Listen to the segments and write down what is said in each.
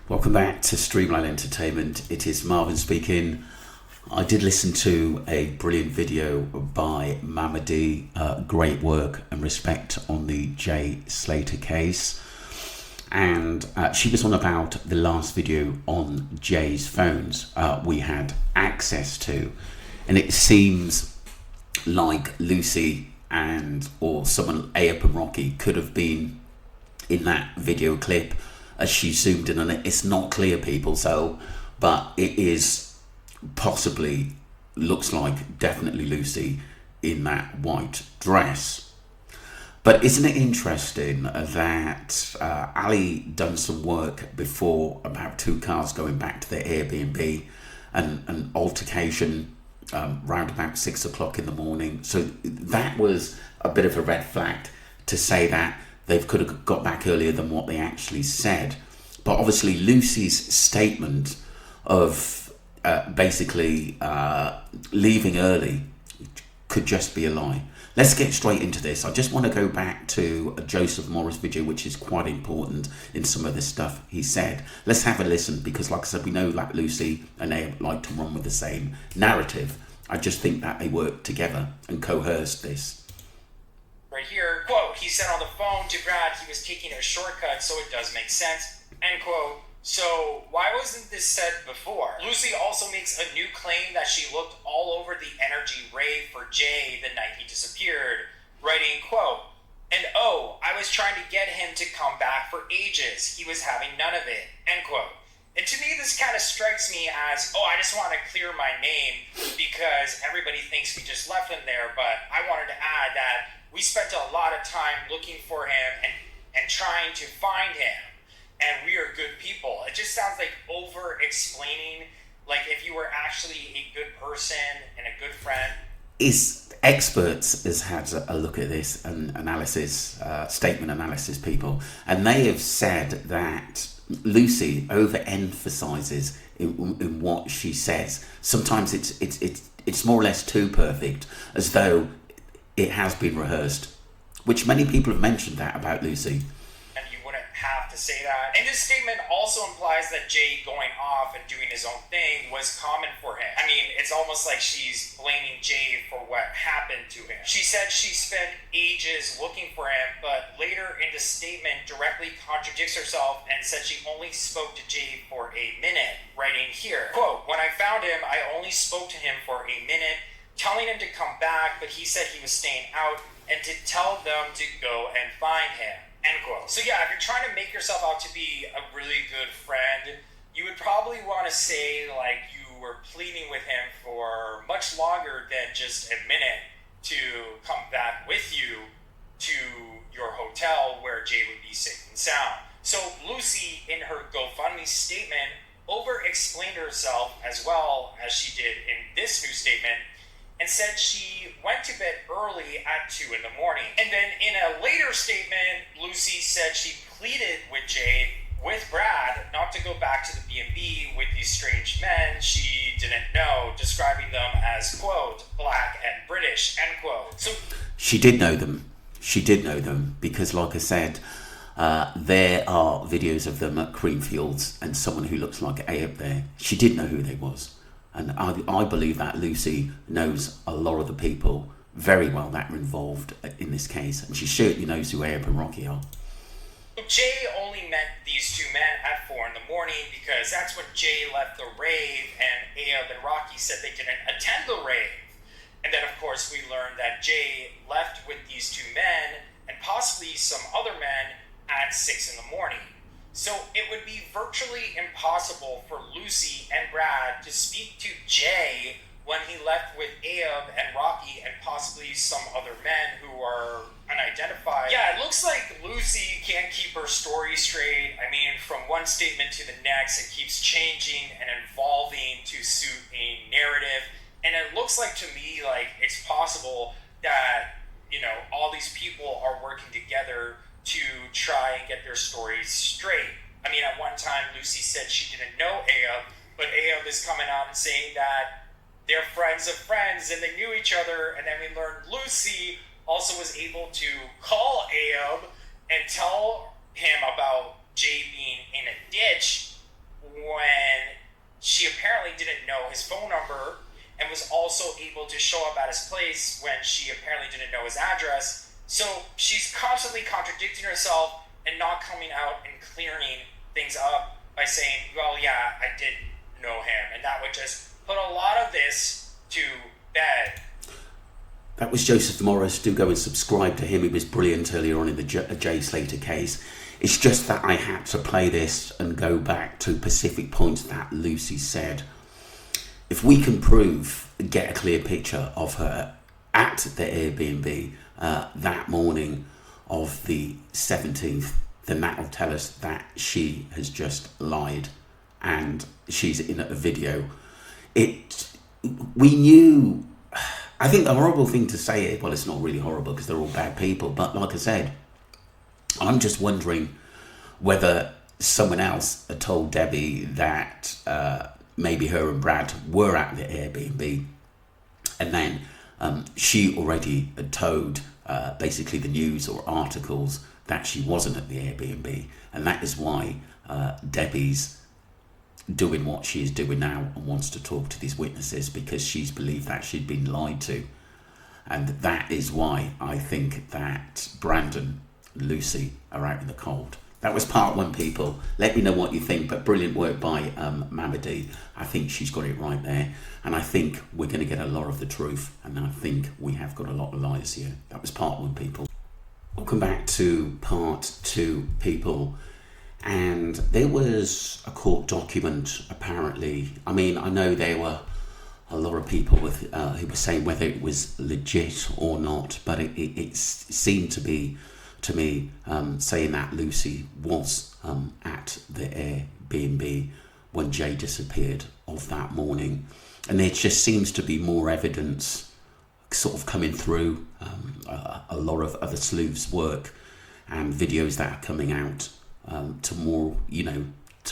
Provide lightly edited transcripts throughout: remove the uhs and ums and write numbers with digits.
Welcome back to Streamline Entertainment. It is Marvin speaking. I did listen to a brilliant video by Mamadi. Great work and respect on the Jay Slater case. And she was on about the last video on Jay's phones we had access to. And it seems like Lucy or someone, Ayub and Rocky, could have been in that video clip as she zoomed in on it. It's not clear, people, but it is possibly, looks like definitely Lucy in that white dress. But isn't it interesting that Ali done some work before about two cars going back to their Airbnb and an altercation round about 6 o'clock in the morning. So that was a bit of a red flag to say that they could have got back earlier than what they actually said. But obviously Lucy's statement of basically leaving early could just be a lie. Let's get straight into this. I just want to go back to a Joseph Morris video, which is quite important in some of the stuff he said. Let's have a listen, because like I said, we know that Lucy and Ayub like to run with the same narrative. I just think that they work together and coerce this. Right here, quote, he said on the phone to Brad he was taking a shortcut, so it does make sense, end quote. So why wasn't this said before? Lucy also makes a new claim that she looked all over the energy rave for Jay the night he disappeared, writing, quote, and oh, I was trying to get him to come back for ages. He was having none of it, end quote. And to me, this kind of strikes me as, oh, I just want to clear my name because everybody thinks we just left him there, but I wanted to add that we spent a lot of time looking for him and trying to find him. And we are good people. It just sounds like over-explaining, like if you were actually a good person and a good friend. Experts has had a look at this and analysis, statement analysis people, and they have said that Lucy overemphasizes in what she says. Sometimes it's more or less too perfect, as though it has been rehearsed, which many people have mentioned that about Lucy. Have to say that. And this statement also implies that Jay going off and doing his own thing was common for him. I mean, it's almost like she's blaming Jay for what happened to him. She said she spent ages looking for him, but later in the statement directly contradicts herself and said she only spoke to Jay for a minute, writing here, quote, when I found him, I only spoke to him for a minute, telling him to come back, but he said he was staying out and to tell them to go and find him. End quote. So yeah, if you're trying to make yourself out to be a really good friend, you would probably want to say like you were pleading with him for much longer than just a minute to come back with you to your hotel where Jay would be safe and sound. So Lucy, in her GoFundMe statement, over-explained herself as well as she did in this new statement, and said she went to bed early at 2 in the morning. And then in a later statement, Lucy said she pleaded with Jay, with Brad, not to go back to the B&B with these strange men she didn't know, describing them as, quote, black and British, end quote. So she did know them. She did know them because, like I said, there are videos of them at Creamfields and someone who looks like Ayub there. She did know who they was. And I believe that Lucy knows a lot of the people very well that are involved in this case. And she certainly knows who Ayub and Rocky are. Jay only met these two men at 4 in the morning because that's when Jay left the rave and Ayub and Rocky said they didn't attend the rave. And then, of course, we learned that Jay left with these two men and possibly some other men at 6 in the morning. So it would be virtually impossible for Lucy and Brad to speak to Jay when he left with Ayub and Rocky and possibly some other men who are unidentified. Yeah, it looks like Lucy can't keep her story straight. I mean, from one statement to the next, it keeps changing and evolving to suit a narrative. And it looks like to me like it's possible that, you know, all these people are working together to try and get their stories straight. I mean, at one time, Lucy said she didn't know Ayub, but Ayub is coming out and saying that they're friends of friends and they knew each other. And then we learned Lucy also was able to call Ayub and tell him about Jay being in a ditch she apparently didn't know his phone number and was also able to show up at his place when she apparently didn't know his address. So she's constantly contradicting herself and not coming out and clearing things up by saying, well, yeah, I did know him. And that would just put a lot of this to bed. That was Joseph Morris. Do go and subscribe to him. He was brilliant earlier on in the Jay Slater case. It's just that I had to play this and go back to specific points that Lucy said. If we can get a clear picture of her at the Airbnb that morning of the 17th, then that will tell us that she has just lied and she's in a video. We knew. I think the horrible thing to say is, well, it's not really horrible because they're all bad people, but like I said, I'm just wondering whether someone else had told Debbie that maybe her and Brad were at the Airbnb, and then she already had told basically the news or articles that she wasn't at the Airbnb, and that is why Debbie's doing what she is doing now and wants to talk to these witnesses, because she's believed that she'd been lied to. And that is why I think that Brandon and Lucy are out in the cold. That was part one, people. Let me know what you think, but brilliant work by Mama D. I think she's got it right there, and I think we're going to get a lot of the truth, and I think we have got a lot of lies here. That was part one, people. Welcome back to part two, people. And there was a court document, apparently. I mean, I know there were a lot of people who were saying whether it was legit or not, but it seemed to be, to me, saying that Lucy was at the Airbnb when Jay disappeared of that morning. And there just seems to be more evidence sort of coming through, a lot of other sleuths' work and videos that are coming out. To more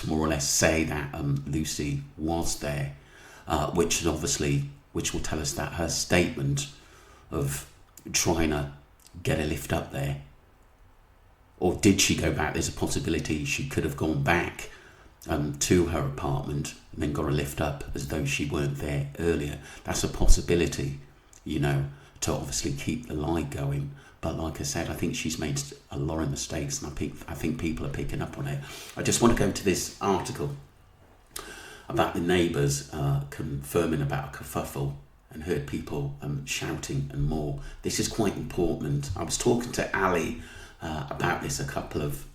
or less say that Lucy was there, which will tell us that her statement of trying to get a lift up there, or did she go back? There's a possibility she could have gone back to her apartment and then got a lift up as though she weren't there earlier. That's a possibility, to obviously keep the lie going. But like I said, I think she's made a lot of mistakes, and I think people are picking up on it. I just want to go to this article about the neighbours confirming about a kerfuffle and heard people shouting and more. This is quite important. I was talking to Ali about this a couple of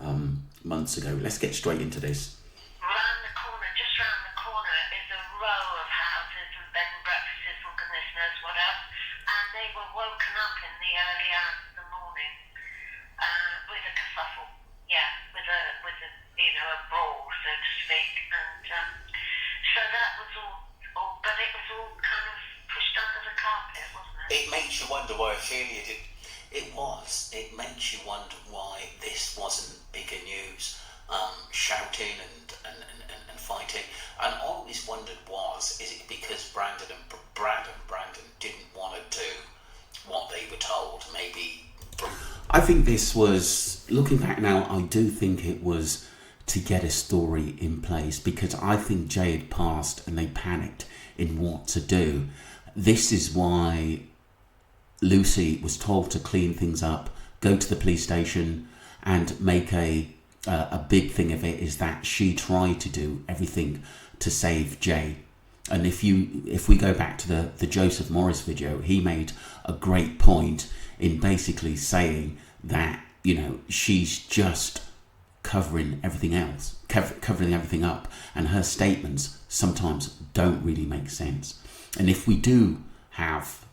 months ago. Let's get straight into this. Just round the corner is a row of houses and bed and breakfasts and goodness knows what else. And they were woken up in the early hours of the morning with a kerfuffle, with a brawl, so to speak. And so that was all, but it was all kind of pushed under the carpet, wasn't it? It makes you wonder why Ophelia did. It was. It makes you wonder why this wasn't bigger news. Shouting and fighting. And I always wondered is it because Brad and Brandon didn't want to do what they were told? Maybe. I think this was, looking back now, I do think it was to get a story in place, because I think Jay had passed and they panicked in what to do. This is why Lucy was told to clean things up, go to the police station and make a big thing of it, is that she tried to do everything to save Jay. And if we go back to the Joseph Morris video, he made a great point in basically saying that, she's just covering everything up, and her statements sometimes don't really make sense. And if we do have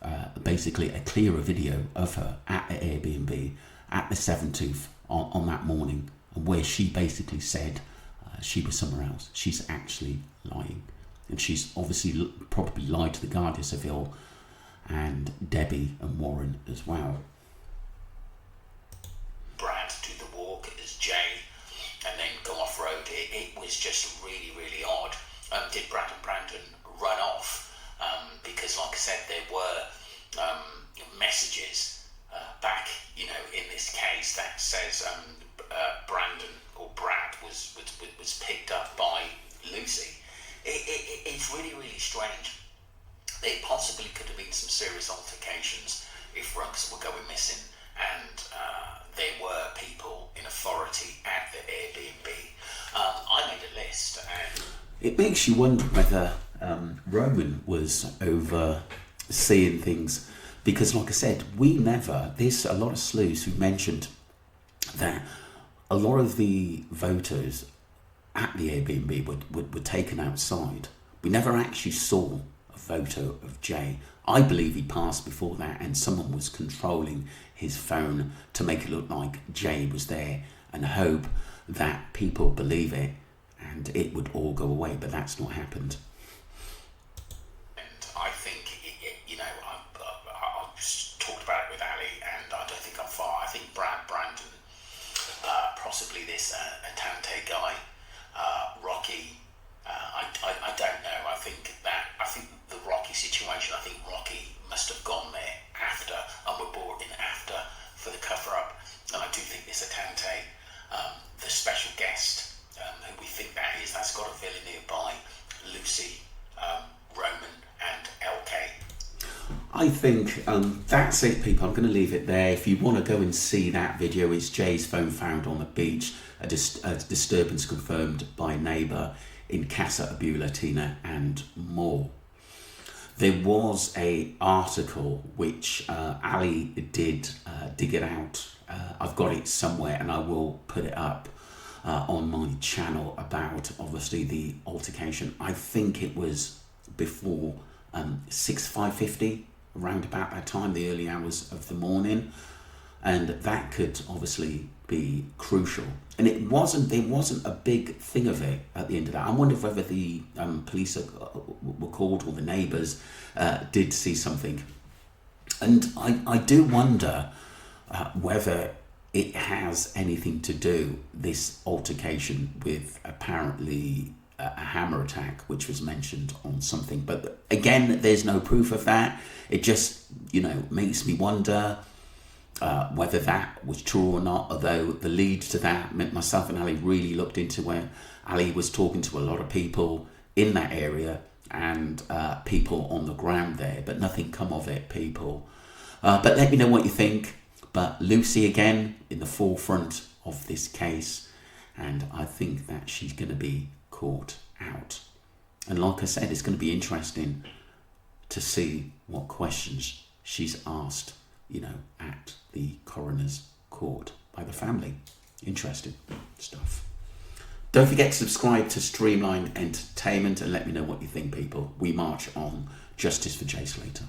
basically a clearer video of her at the Airbnb at the 17th on that morning, where she basically said she was somewhere else, she's actually lying. And she's obviously probably lied to the Guardia Civil and Debbie and Warren as well. Brad do the walk as Jay and then go off-road. It was just really, really odd. Did Brad and Brandon run off? Because like I said, there were messages back, in this case that says Brandon or Brad was picked up by Lucy. strange. There possibly could have been some serious altercations if rugs were going missing, and there were people in authority at the Airbnb. I made a list, and it makes you wonder whether Roman was overseeing things, because, like I said, there's a lot of sleuths who mentioned that a lot of the photos at the Airbnb were taken outside. We never actually saw a photo of Jay. I believe he passed before that, and someone was controlling his phone to make it look like Jay was there and hope that people believe it and it would all go away, but that's not happened. And I think, I've talked about it with Ali, and I don't think I'm far. I think Brandon, possibly this Atante guy, Rocky, I don't know. I think the Rocky situation, I think Rocky must have gone there after and were brought in after for the cover-up. And I do think this Atante, the special guest, who we think that's got a villa nearby, Lucy, Roman and LK. I think that's it, people. I'm going to leave it there. If you want to go and see that video, it's Jay's phone found on the beach, a disturbance confirmed by a neighbour in Casa Abu Latina, and more. There was a article which Ali did dig it out. I've got it somewhere, and I will put it up on my channel, about obviously the altercation. I think it was before 5:50, around about that time, the early hours of the morning, and that could obviously be crucial. And there wasn't a big thing of it at the end of that. I wonder whether the police were called, or the neighbours did see something. And I do wonder whether it has anything to do, this altercation, with apparently a hammer attack, which was mentioned on something. But again, there's no proof of that. It just, makes me wonder whether that was true or not, although the lead to that, myself and Ali really looked into where Ali was talking to a lot of people in that area, and people on the ground there, but nothing come of it, people. But let me know what you think. But Lucy, again, in the forefront of this case, and I think that she's going to be caught out. And like I said, it's going to be interesting to see what questions she's asked, at the coroner's court by the family. Interesting stuff. Don't forget to subscribe to Streamline Entertainment, and let me know what you think, people. We march on. Justice for Jay Slater.